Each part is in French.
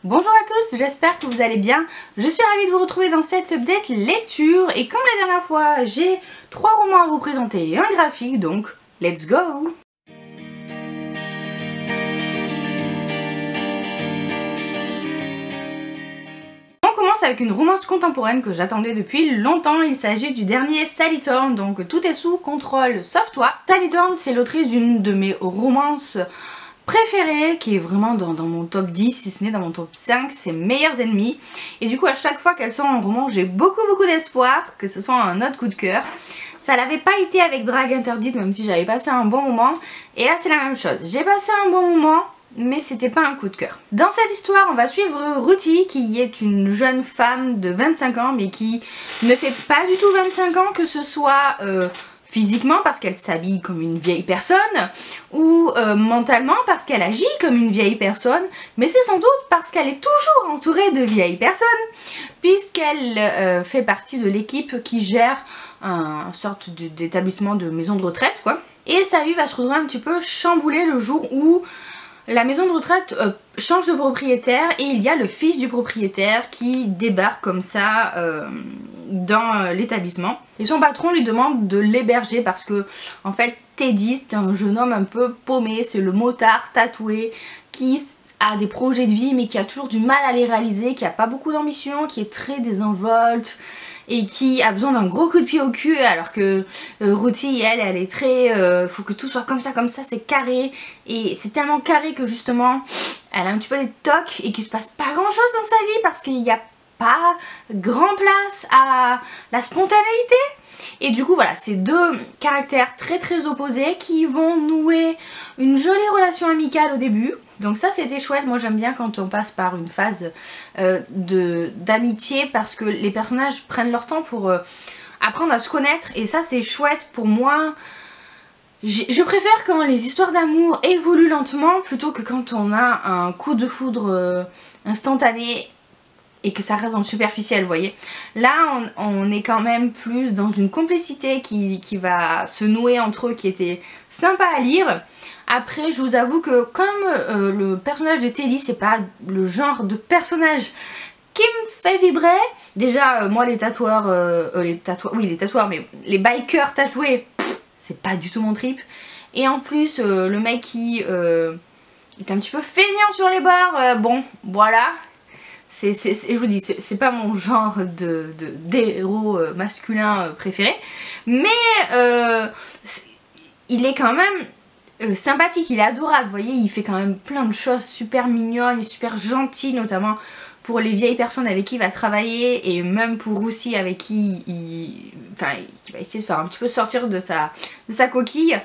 Bonjour à tous, j'espère que vous allez bien. Je suis ravie de vous retrouver dans cette update lecture et comme la dernière fois, j'ai 3 romans à vous présenter et un graphique, donc let's go! On commence avec une romance contemporaine que j'attendais depuis longtemps. Il s'agit du dernier Sally Thorne, donc tout est sous contrôle sauf toi. Sally Thorne, c'est l'autrice d'une de mes romances préférée, qui est vraiment dans mon top 10, si ce n'est dans mon top 5, c'est Meilleurs Ennemis. Et du coup à chaque fois qu'elle sort un roman, j'ai beaucoup d'espoir que ce soit un autre coup de cœur. Ça l'avait pas été avec Drague Interdite, même si j'avais passé un bon moment. Et là c'est la même chose, j'ai passé un bon moment, mais c'était pas un coup de cœur. Dans cette histoire, on va suivre Ruthie, qui est une jeune femme de 25 ans, mais qui ne fait pas du tout 25 ans, que ce soit physiquement parce qu'elle s'habille comme une vieille personne, ou mentalement parce qu'elle agit comme une vieille personne, mais c'est sans doute parce qu'elle est toujours entourée de vieilles personnes, puisqu'elle fait partie de l'équipe qui gère une sorte d'établissement de maison de retraite, quoi. Et sa vie va se retrouver un petit peu chamboulée le jour où la maison de retraite change de propriétaire et il y a le fils du propriétaire qui débarque comme ça dans l'établissement. Et son patron lui demande de l'héberger parce que en fait Teddy c'est un jeune homme un peu paumé, c'est le motard tatoué qui a des projets de vie mais qui a toujours du mal à les réaliser, qui a pas beaucoup d'ambition, qui est très désinvolte et qui a besoin d'un gros coup de pied au cul, alors que Ruthie elle est très faut que tout soit comme ça, c'est carré, et c'est tellement carré que justement elle a un petit peu des tocs et qu'il se passe pas grand chose dans sa vie parce qu'il n'y a pas grand place à la spontanéité. Et du coup voilà, c'est deux caractères très opposés qui vont nouer une jolie relation amicale au début. Donc ça c'était chouette, moi j'aime bien quand on passe par une phase d'amitié parce que les personnages prennent leur temps pour apprendre à se connaître et ça c'est chouette pour moi. Je préfère quand les histoires d'amour évoluent lentement plutôt que quand on a un coup de foudre instantané et que ça reste dans le superficiel, vous voyez. Là on est quand même plus dans une complicité qui va se nouer entre eux, qui était sympa à lire. Après je vous avoue que comme le personnage de Teddy c'est pas le genre de personnage qui me fait vibrer, déjà moi les tatoueurs, mais les bikers tatoués, c'est pas du tout mon trip. Et en plus le mec qui est un petit peu feignant sur les bords, bon voilà. Je vous dis, c'est pas mon genre d'héros masculin préféré, mais il est quand même sympathique, il est adorable, vous voyez, il fait quand même plein de choses super mignonnes et super gentilles, notamment pour les vieilles personnes avec qui il va travailler et même pour Ruthie avec qui il va essayer de faire un petit peu sortir de sa coquille.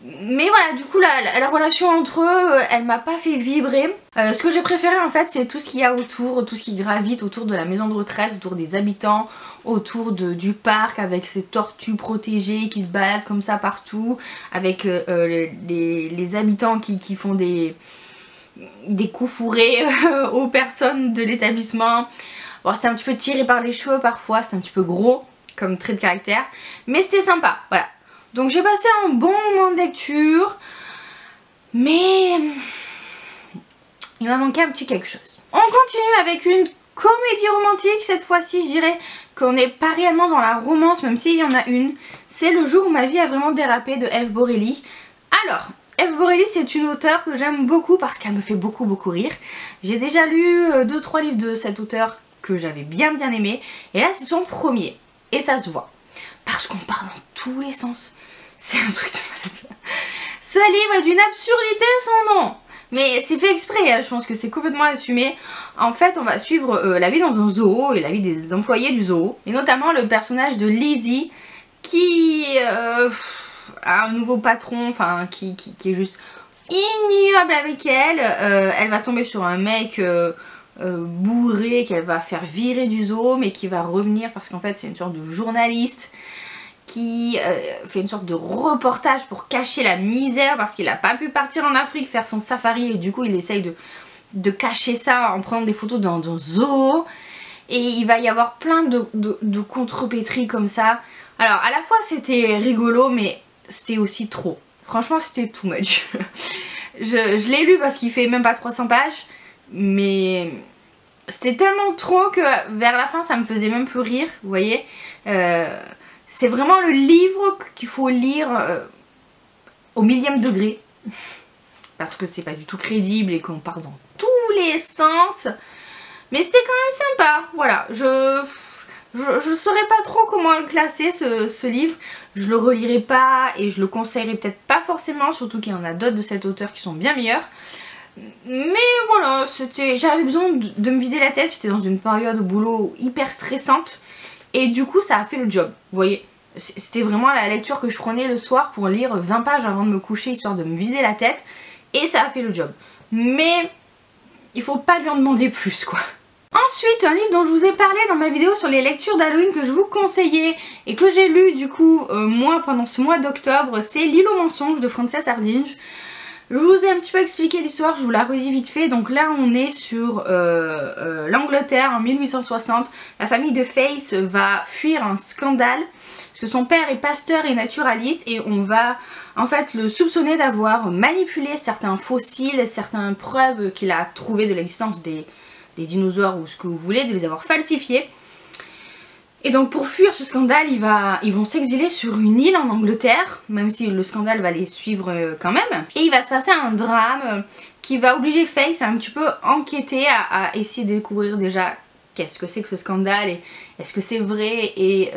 Mais voilà, du coup la relation entre eux, elle m'a pas fait vibrer. Ce que j'ai préféré en fait, c'est tout ce qu'il y a autour, tout ce qui gravite autour de la maison de retraite, autour des habitants, autour du parc avec ces tortues protégées qui se baladent comme ça partout, avec les habitants qui font des coups fourrés aux personnes de l'établissement. Bon, c'était un petit peu tiré par les cheveux parfois, c'était un petit peu gros comme trait de caractère, mais c'était sympa, voilà. Donc j'ai passé un bon moment de lecture, mais il m'a manqué un petit quelque chose. On continue avec une comédie romantique, cette fois-ci je dirais qu'on n'est pas réellement dans la romance, même s'il y en a une. C'est Le jour où ma vie a vraiment dérapé de Eve Borelli. Alors, Eve Borelli c'est une auteure que j'aime beaucoup parce qu'elle me fait beaucoup rire. J'ai déjà lu 2-3 livres de cette auteure que j'avais bien aimé, et là c'est son premier, et ça se voit. Parce qu'on part dans tous les sens. C'est un truc de malade. Ce livre est d'une absurdité sans nom. Mais c'est fait exprès, hein. Je pense que c'est complètement assumé. En fait, on va suivre la vie dans un zoo et la vie des employés du zoo. Et notamment le personnage de Lizzie qui a un nouveau patron, enfin qui est juste ignoble avec elle. Elle va tomber sur un mec bourré qu'elle va faire virer du zoo, mais qui va revenir parce qu'en fait c'est une sorte de journaliste qui fait une sorte de reportage pour cacher la misère parce qu'il n'a pas pu partir en Afrique faire son safari et du coup il essaye de cacher ça en prenant des photos dans un zoo. Et il va y avoir plein de contrepétries comme ça. Alors à la fois c'était rigolo mais c'était aussi trop. Franchement c'était too much. Je l'ai lu parce qu'il fait même pas 300 pages. mais c'était tellement trop que vers la fin ça me faisait même plus rire, vous voyez. C'est vraiment le livre qu'il faut lire au millième degré, parce que c'est pas du tout crédible et qu'on part dans tous les sens. Mais c'était quand même sympa, voilà. Je saurais pas trop comment le classer ce livre. Je le relirai pas et je le conseillerais peut-être pas forcément, surtout qu'il y en a d'autres de cet auteur qui sont bien meilleurs. Mais voilà, j'avais besoin de me vider la tête, j'étais dans une période au boulot hyper stressante et du coup ça a fait le job, vous voyez. C'était vraiment la lecture que je prenais le soir pour lire 20 pages avant de me coucher, histoire de me vider la tête, et ça a fait le job. Mais il faut pas lui en demander plus, quoi. Ensuite, un livre dont je vous ai parlé dans ma vidéo sur les lectures d'Halloween que je vous conseillais et que j'ai lu du coup moi pendant ce mois d'octobre, c'est L'île aux mensonges de Frances Hardinge. Je vous ai un petit peu expliqué l'histoire, je vous la redis vite fait. Donc là on est sur l'Angleterre en 1860. La famille de Face va fuir un scandale parce que son père est pasteur et naturaliste et on va en fait le soupçonner d'avoir manipulé certains fossiles, certaines preuves qu'il a trouvées de l'existence des dinosaures ou ce que vous voulez, de les avoir falsifiés. Et donc pour fuir ce scandale, ils vont s'exiler sur une île en Angleterre, même si le scandale va les suivre quand même. Et il va se passer un drame qui va obliger Face à un petit peu enquêter, à essayer de découvrir déjà qu'est-ce que c'est que ce scandale, et est-ce que c'est vrai, et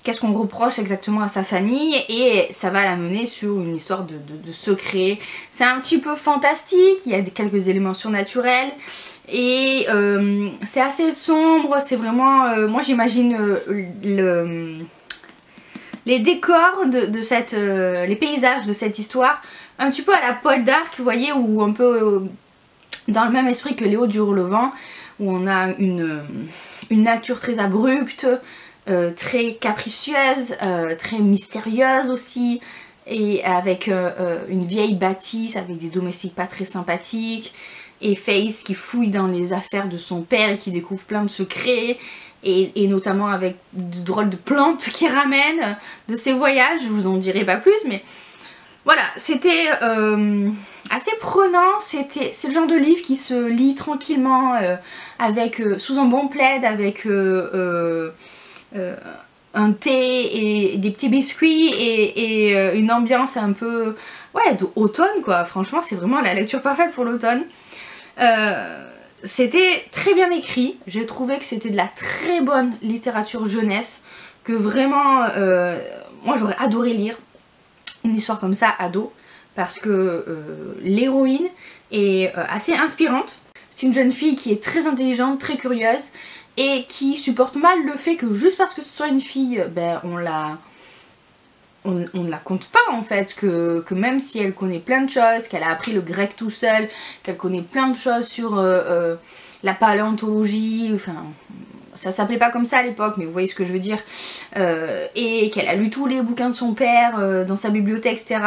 qu'est-ce qu'on reproche exactement à sa famille, et ça va la mener sur une histoire de secret. C'est un petit peu fantastique, il y a quelques éléments surnaturels, et c'est assez sombre, c'est vraiment... moi j'imagine les décors de cette... les paysages de cette histoire, un petit peu à la Paul d'Arc, vous voyez, ou un peu dans le même esprit que Léo du Hurlevent, où on a une nature très abrupte, très capricieuse, très mystérieuse aussi, et avec une vieille bâtisse avec des domestiques pas très sympathiques, et Face qui fouille dans les affaires de son père et qui découvre plein de secrets, et notamment avec de drôles de plantes qu'il ramène de ses voyages. Je vous en dirai pas plus, mais voilà, c'était assez prenant. C'est le genre de livre qui se lit tranquillement sous un bon plaid, avec un thé et des petits biscuits et une ambiance un peu d'automne, quoi. Franchement c'est vraiment la lecture parfaite pour l'automne. C'était très bien écrit, j'ai trouvé que c'était de la très bonne littérature jeunesse, que vraiment moi j'aurais adoré lire une histoire comme ça ado, parce que l'héroïne est assez inspirante. C'est une jeune fille qui est très intelligente, très curieuse, et qui supporte mal le fait que juste parce que ce soit une fille, ben on ne la compte pas en fait, que même si elle connaît plein de choses, qu'elle a appris le grec tout seul, qu'elle connaît plein de choses sur la paléontologie, enfin ça s'appelait pas comme ça à l'époque, mais vous voyez ce que je veux dire, et qu'elle a lu tous les bouquins de son père dans sa bibliothèque, etc.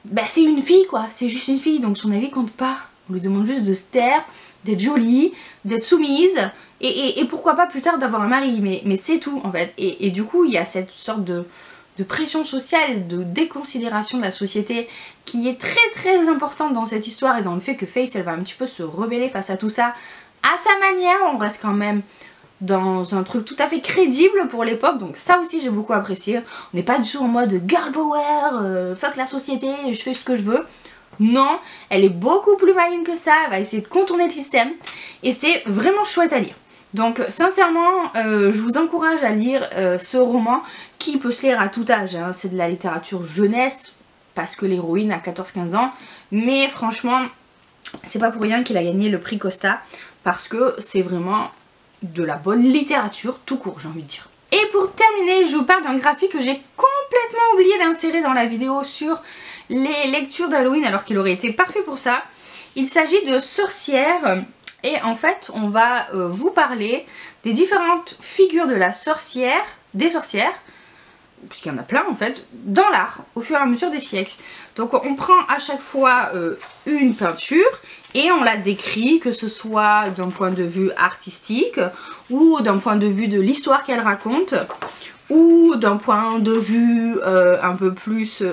Bah c'est une fille quoi, c'est juste une fille, donc son avis compte pas. On lui demande juste de se taire, d'être jolie, d'être soumise, et pourquoi pas plus tard d'avoir un mari, mais c'est tout en fait. Et du coup il y a cette sorte de pression sociale, de déconsidération de la société qui est très très importante dans cette histoire, et dans le fait que Face elle va un petit peu se rebeller face à tout ça à sa manière. On reste quand même dans un truc tout à fait crédible pour l'époque, donc ça aussi j'ai beaucoup apprécié. On n'est pas du tout en mode girl power, fuck la société, je fais ce que je veux. Non, elle est beaucoup plus maligne que ça, elle va essayer de contourner le système, et c'était vraiment chouette à lire. Donc sincèrement, je vous encourage à lire ce roman qui peut se lire à tout âge, hein. C'est de la littérature jeunesse parce que l'héroïne a 14-15 ans, mais franchement c'est pas pour rien qu'il a gagné le prix Costa, parce que c'est vraiment de la bonne littérature tout court, j'ai envie de dire. Et pour terminer, je vous parle d'un graphique que j'ai complètement oublié d'insérer dans la vidéo sur les lectures d'Halloween, alors qu'il aurait été parfait pour ça. Il s'agit de Sorcières. Et en fait, on va vous parler des différentes figures de la sorcière, des sorcières, puisqu'il y en a plein en fait, dans l'art, au fur et à mesure des siècles. Donc on prend à chaque fois une peinture et on la décrit, que ce soit d'un point de vue artistique, ou d'un point de vue de l'histoire qu'elle raconte, ou d'un point de vue un peu plus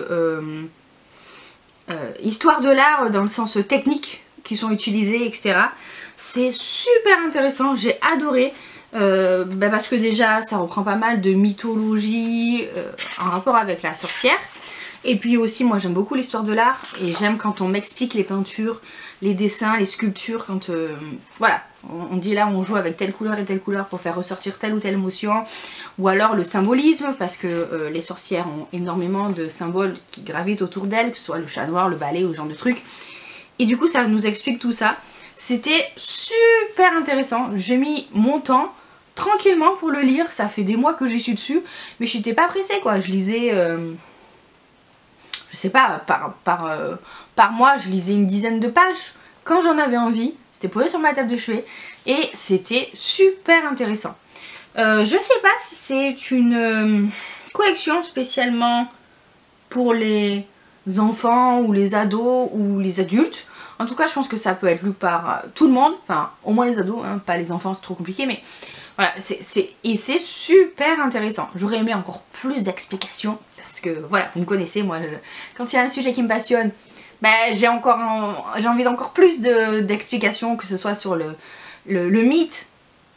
histoire de l'art dans le sens technique qui sont utilisées, etc. C'est super intéressant, j'ai adoré. Parce que déjà ça reprend pas mal de mythologie en rapport avec la sorcière. Et puis aussi moi j'aime beaucoup l'histoire de l'art et j'aime quand on m'explique les peintures, les dessins, les sculptures, quand voilà, on dit là on joue avec telle couleur et telle couleur pour faire ressortir telle ou telle émotion, ou alors le symbolisme, parce que les sorcières ont énormément de symboles qui gravitent autour d'elles, que ce soit le chat noir, le balai ou ce genre de trucs. Et du coup ça nous explique tout ça. C'était super intéressant, j'ai mis mon temps tranquillement pour le lire, ça fait des mois que j'y suis dessus, mais j'étais pas pressée quoi, je lisais... je sais pas, par mois je lisais une dizaine de pages quand j'en avais envie, c'était posé sur ma table de chevet et c'était super intéressant. Je sais pas si c'est une collection spécialement pour les enfants ou les ados ou les adultes. En tout cas je pense que ça peut être lu par tout le monde, enfin au moins les ados, hein, pas les enfants c'est trop compliqué, mais voilà, et c'est super intéressant. J'aurais aimé encore plus d'explications parce que voilà, vous me connaissez, moi quand il y a un sujet qui me passionne, j'ai envie d'encore plus d'explications, que ce soit sur le mythe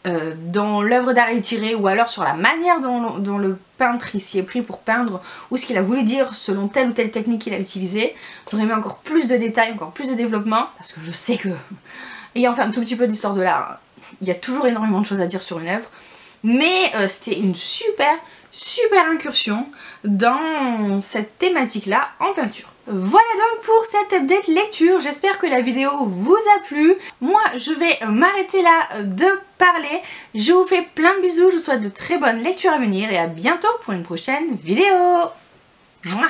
dont l'œuvre d'art est tirée, ou alors sur la manière dont le peintre il s'y est pris pour peindre, ou ce qu'il a voulu dire selon telle ou telle technique qu'il a utilisée. J'aurais aimé encore plus de détails, encore plus de développement, parce que je sais que, ayant fait un tout petit peu d'histoire de l'art, il y a toujours énormément de choses à dire sur une œuvre. Mais c'était une super incursion dans cette thématique là en peinture. Voilà donc pour cette update lecture, j'espère que la vidéo vous a plu. Moi je vais m'arrêter là de parler, je vous fais plein de bisous, je vous souhaite de très bonnes lectures à venir et à bientôt pour une prochaine vidéo. Mouah.